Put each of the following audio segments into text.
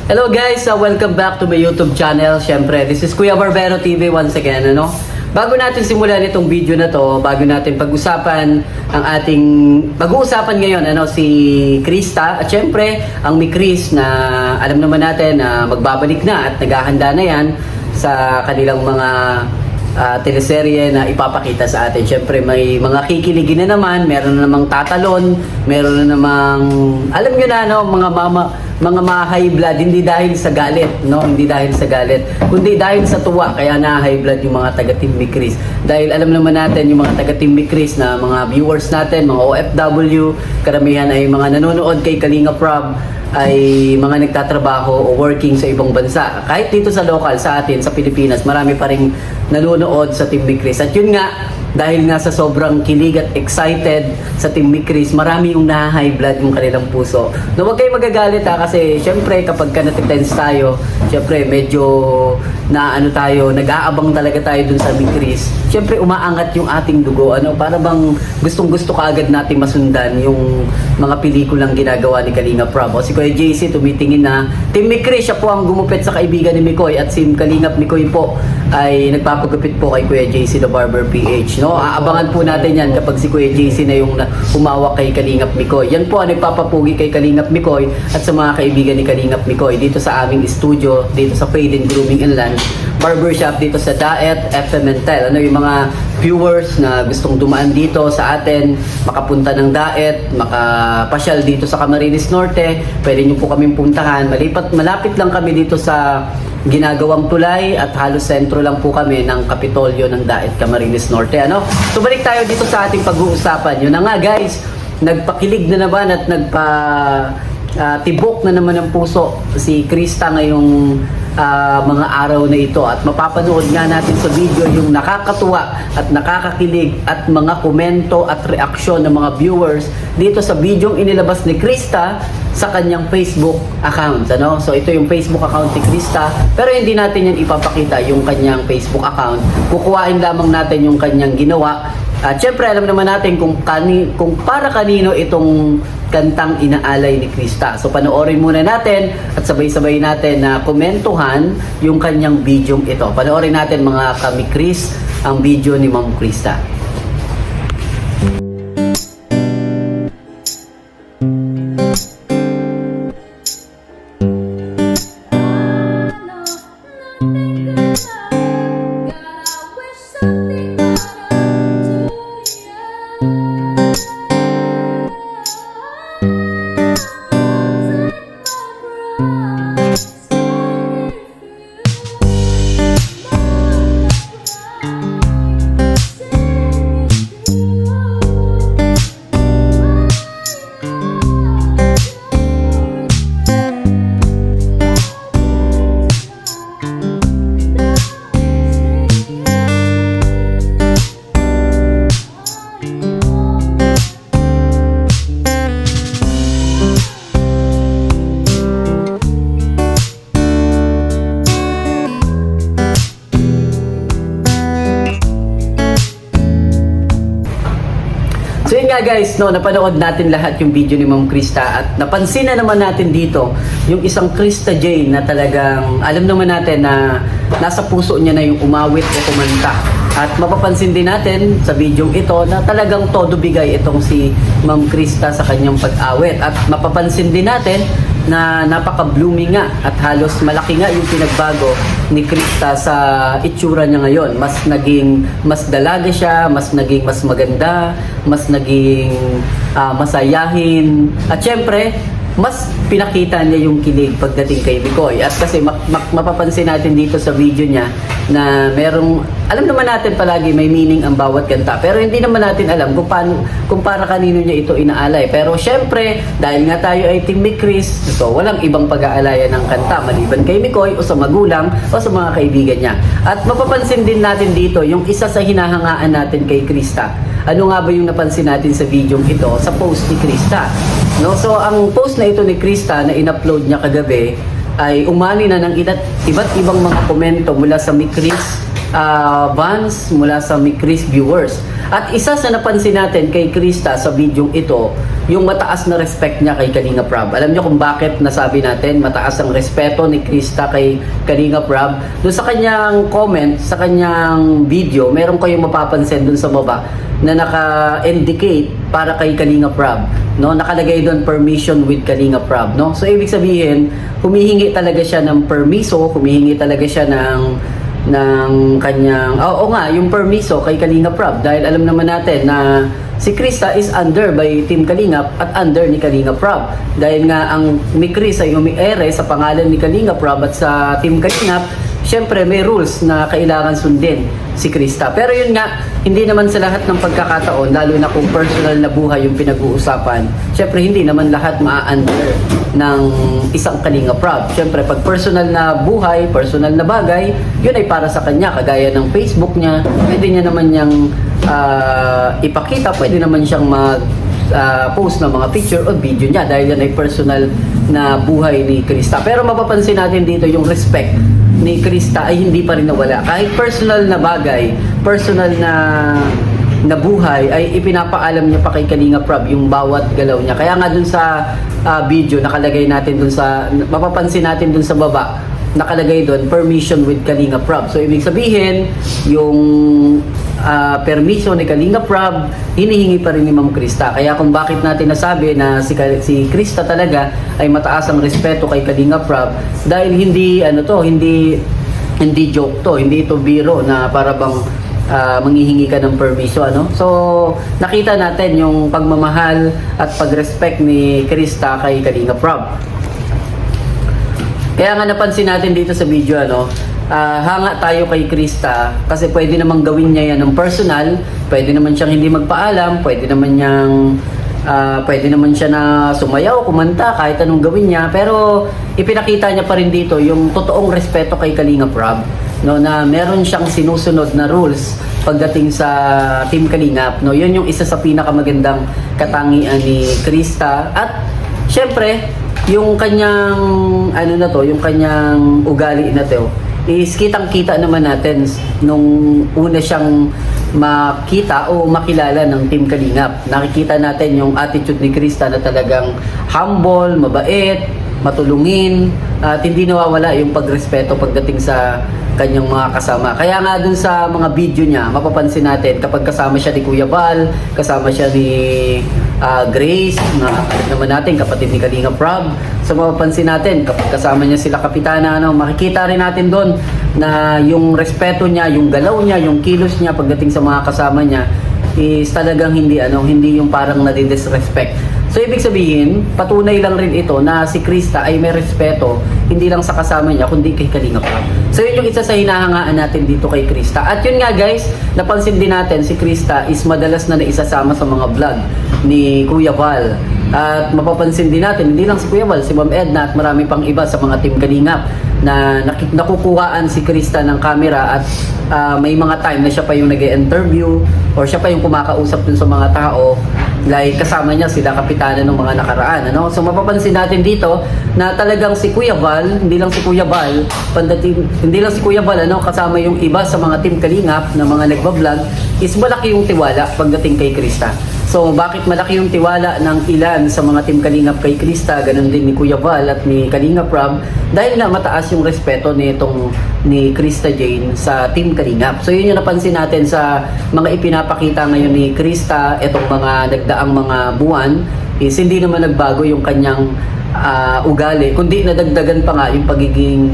Hello guys, welcome back to my YouTube channel. Syempre, this is Kuya Barbero TV once again, ano? Bago natin simulan itong video na to, bago natin pag-usapan ang ating pag-uusapan ngayon, ano, si Krista at syempre, ang Mi Chris na alam naman natin na magbabalik na at naghahanda na yan sa kanilang mga teleserye na ipapakita sa atin. Syempre may mga kikiligin na naman, meron na namang tatalon, meron na namang alam nyo na, no, mga high blood, hindi dahil sa galit, no, hindi dahil sa galit, kundi dahil sa tuwa, kaya na high blood yung mga taga Team Mi Chris. Dahil alam naman natin yung mga taga Team Mi Chris na mga viewers natin, mga OFW, karamihan ay mga nanonood kay Kalinga Prab, ay mga nagtatrabaho o working sa ibang bansa. Kahit dito sa local, sa atin, sa Pilipinas, marami pa rin nanonood sa Team Mi Chris. At yun nga, dahil nga sa sobrang kilig at excited sa Team Mi Chris, marami yung na-high blood yung kanilang puso. No, huwag kayo magagalit kasi syempre kapag ka natitense tayo, syempre medyo tayo, nag-aabang talaga tayo dun sa Mi Chris. Syempre umaangat yung ating dugo, para bang gustong-gusto kaagad natin masundan yung mga pelikulang ginagawa ni Kalinga Prab. O si Kuya JC tumitingin na Team Mi Chris, siya po ang gumupit sa kaibigan ni Mikoy at si Kalingap Mikoy po ay nagpapagupit po kay Kuya JC the Barber PH. No, aabangan po natin yan kapag si Kuya JC na yung humawak kay Kalingap Mikoy. Yan po ang nagpapapugi kay Kalingap Mikoy at sa mga kaibigan ni Kalingap Mikoy dito sa aming studio, dito sa Fade and Grooming and Land Barbershop dito sa Daet FM Mentel. Yung mga viewers na gustong dumaan dito sa atin, makapunta ng Daet, makapasyal dito sa Camarines Norte, pwede nyo po kaming puntahan. Malapit lang kami dito sa ginagawang tulay at halos sentro lang po kami ng Kapitolyo ng Daet, Camarines Norte. So balik tayo dito sa ating pag-uusapan. Yun na nga guys, nagpakilig na naman at tibok na naman ng puso si Krista ngayong mga araw na ito, at mapapanood nga natin sa video yung nakakatuwa at nakakakilig at mga komento at reaksyon ng mga viewers dito sa video inilabas ni Krista sa kanyang Facebook account, So ito yung Facebook account ni Krista, pero hindi natin yan ipapakita yung kanyang Facebook account. Kukuhain lamang natin yung kanyang ginawa. At syempre alam naman natin kung para kanino itong kantang inaalay ni Krista. So panoorin muna natin at sabay-sabay natin na komentuhan yung kanyang video ito. Panoorin natin mga kami Chris ang video ni Ma'am Krista. So yun nga guys, napanood natin lahat yung video ni Ma'am Krista at napansin na naman natin dito yung isang Krista Jane na talagang alam naman natin na nasa puso niya na yung umawit o kumanta. At mapapansin din natin sa video ito na talagang todo bigay itong si Ma'am Krista sa kanyang pag-awit. At mapapansin din natin na napaka-blooming nga at halos malaki nga yung pinagbago ni Krista sa itsura niya ngayon. Mas dalaga siya, mas maganda, mas naging masayahin. At syempre, mas pinakita niya yung kilig pagdating kay Mikoy. At kasi mapapansin natin dito sa video niya na merong, alam naman natin palagi may meaning ang bawat kanta, pero hindi naman natin alam kung para kanino niya ito inaalay. Pero syempre, dahil nga tayo ay Team Mi Chris, so walang ibang pag-aalayan ng kanta maliban kay Mikoy o sa magulang o sa mga kaibigan niya. At mapapansin din natin dito yung isa sa hinahangaan natin kay Krista. Ano nga ba yung napansin natin sa video ito sa post ni Krista? So ang post na ito ni Krista na in-upload niya kagabi ay umani na ng iba't ibang mga komento mula sa Mi Chris fans, mula sa Chris viewers. At isa sa napansin natin kay Krista sa video ito, yung mataas na respect niya kay Kalinga Prab. Alam niyo kung bakit nasabi natin mataas ang respeto ni Krista kay Kalinga Prab? Doon sa kanyang comment, sa kanyang video, meron kayong mapapansin doon sa baba na naka-indicate para kay Kalinga Prab, no? Nakalagay doon permission with Kalinga Prab, no? So ibig sabihin, humihingi talaga siya ng permiso, humihingi talaga siya ng kanyang yung permiso kay Kalinga Prab, dahil alam naman natin na si Krista is under by Team Kalingap at under ni Kalinga Prab, dahil nga ang ni Chris ay umiere sa pangalan ni Kalinga Prab at sa Team Kalingap. Syempre may rules na kailangan sundin si Krista. Pero yun nga, hindi naman sa lahat ng pagkakataon, lalo na kung personal na buhay yung pinag-uusapan, syempre hindi naman lahat maa-under ng isang Kalinga Prab. Syempre pag personal na buhay, personal na bagay, yun ay para sa kanya. Kagaya ng Facebook niya, pwede niya naman niyang ipakita, pwede naman siyang post ng mga picture o video niya, dahil yan ay personal na buhay ni Krista. Pero mapapansin natin dito yung respect ni Krista ay hindi pa rin nawala. Kahit personal na bagay, personal na buhay, ay ipinapaalam niya pa kay Kalinga Prab yung bawat galaw niya. Kaya nga dun sa video, nakalagay natin dun sa, mapapansin natin dun sa baba, nakalagay dun, permission with Kalinga Prab. So, ibig sabihin, yung permission ni Kalinga Prab, hinihingi pa rin ni Ma'am Krista. Kaya kung bakit natin nasabi na si Krista talaga ay mataas ang respeto kay Kalinga Prab, dahil hindi joke to, hindi ito biro na para bang manghihingi ka ng permiso, ano? So, nakita natin yung pagmamahal at pag-respect ni Krista kay Kalinga Prab. Kaya nga napansin natin dito sa video, hanga tayo kay Krista kasi pwede namang gawin niya yan ng personal, pwede naman siyang hindi magpaalam, pwede naman siya na sumayaw, kumanta, kahit anong gawin niya, pero ipinakita niya pa rin dito yung totoong respeto kay Kalinga Prab, no, na meron siyang sinusunod na rules pagdating sa Team Kalingap, no. Yun yung isa sa pinakamagandang katangian ni Krista. At syempre yung kanyang yung kanyang ugali na to is kitang-kita naman natin nung una siyang makita o makilala ng Team Kalingap. Nakikita natin yung attitude ni Krista na talagang humble, mabait, matulungin, at hindi nawawala yung pagrespeto pagdating sa kanyang mga kasama. Kaya nga dun sa mga video niya, mapapansin natin kapag kasama siya ni Kuya Val, kasama siya ni Grace, na naman natin kapatid ni Kalinga Prab. So mapapansin natin kapag kasama niya sila Kapitana, makikita rin natin doon na yung respeto niya, yung galaw niya, yung kilos niya pagdating sa mga kasama niya is talagang hindi yung parang nadi-disrespect. So ibig sabihin, patunay lang rin ito na si Krista ay may respeto hindi lang sa kasama niya kundi kay Kalinga Prab. So yun yung isa sa hinahangaan natin dito kay Krista. At yun nga guys, napansin din natin si Krista is madalas na naisasama sa mga vlog ni Kuya Val. At mapapansin din natin, hindi lang si Kuya Val, si Ma'am Edna at marami pang iba sa mga Team Kalingap na nakukuhaan si Krista ng camera at may mga time na siya pa yung nag-interview or siya pa yung kumakausap dun sa mga tao, like kasama niya sila Kapitana ng mga nakaraan, So mapapansin natin dito na talagang si Kuya Val, hindi lang si Kuya Val kasama yung iba sa mga Team Kalingap na mga nagba-vlog, is malaki yung tiwala pagdating kay Krista. So, bakit malaki yung tiwala ng ilan sa mga Team Kalingap kay Krista, ganun din ni Kuya Val at ni Kalinga Prab, dahil nga mataas yung respeto ni Krista Jane sa Team Kalingap. So, yun yung napansin natin sa mga ipinapakita ngayon ni Krista, itong mga nagdaang mga buwan, is hindi naman nagbago yung kanyang ugali, kundi nadagdagan pa nga yung pagiging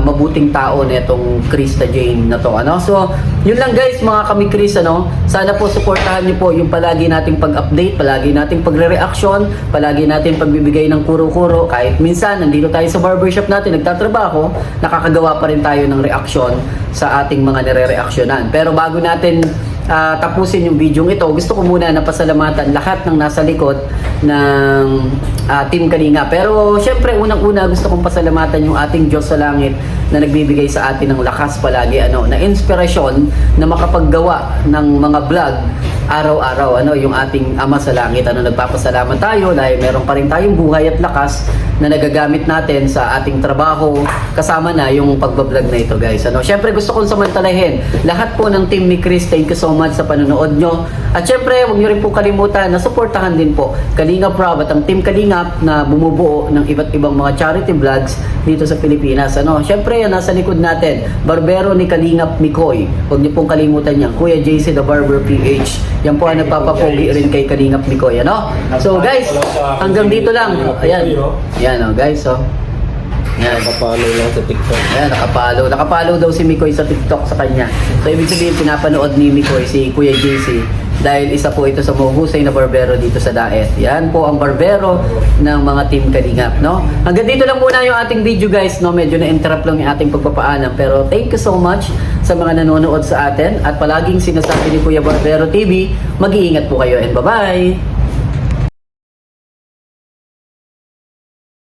mabuting tao nitong Krista Jane na to, So, yun lang guys, mga kami Chris, Sana po suportahan niyo po yung palagi nating pag-update, palagi nating pagre-reaction, palagi nating pagbibigay ng kuro-kuro. Kahit minsan, nandito tayo sa barbershop natin, nagtatrabaho, nakakagawa pa rin tayo ng reaction sa ating mga nire-reaksyonan. Pero bago natin tapusin yung video ito, gusto ko muna na pasalamatan lahat ng nasa likod ng Team Kalinga. Pero syempre, unang-una gusto kong pasalamatan yung ating Diyos sa langit na nagbibigay sa atin ng lakas palagi, na inspirasyon na makapaggawa ng mga vlog araw-araw, yung ating Ama sa Langit. Nagpapasalamat tayo dahil meron pa rin tayong buhay at lakas na nagagamit natin sa ating trabaho, kasama na yung pagbablog na ito, guys. Syempre gusto kong samantalahin lahat po ng team ni Chris. Thank you so much sa panonood nyo. At syempre, huwag nyo rin po kalimutan na suportahan din po Kalingap Rob at ang Team Kalingap na bumubuo ng iba't ibang mga charity vlogs dito sa Pilipinas. Syempre, nasa likod natin, barbero ni Kalingap Mikoy. Huwag nyo pong kalimutan yan. Kuya JC The Barber PH. Yan po ang nagpapapogi rin kay Kalingap Mikoy. So guys, hanggang dito lang. Ayan, guys. Yan. Nakapalo lang sa TikTok. Ayan, nakapalo daw si Mikoy sa TikTok sa kanya. So ibig sabihin, pinapanood ni Mikoy si Kuya JC dahil isa po ito sa mahuhusay na barbero dito sa Daet. Yan po ang barbero ng mga Team Kalingap, Hanggang dito lang muna yung ating video, guys, Medyo na-interrupt lang yung ating pagpapaalam. Pero thank you so much sa mga nanonood sa atin. At palaging sinasabi ni Kuya Barbero TV, mag-iingat po kayo and bye-bye!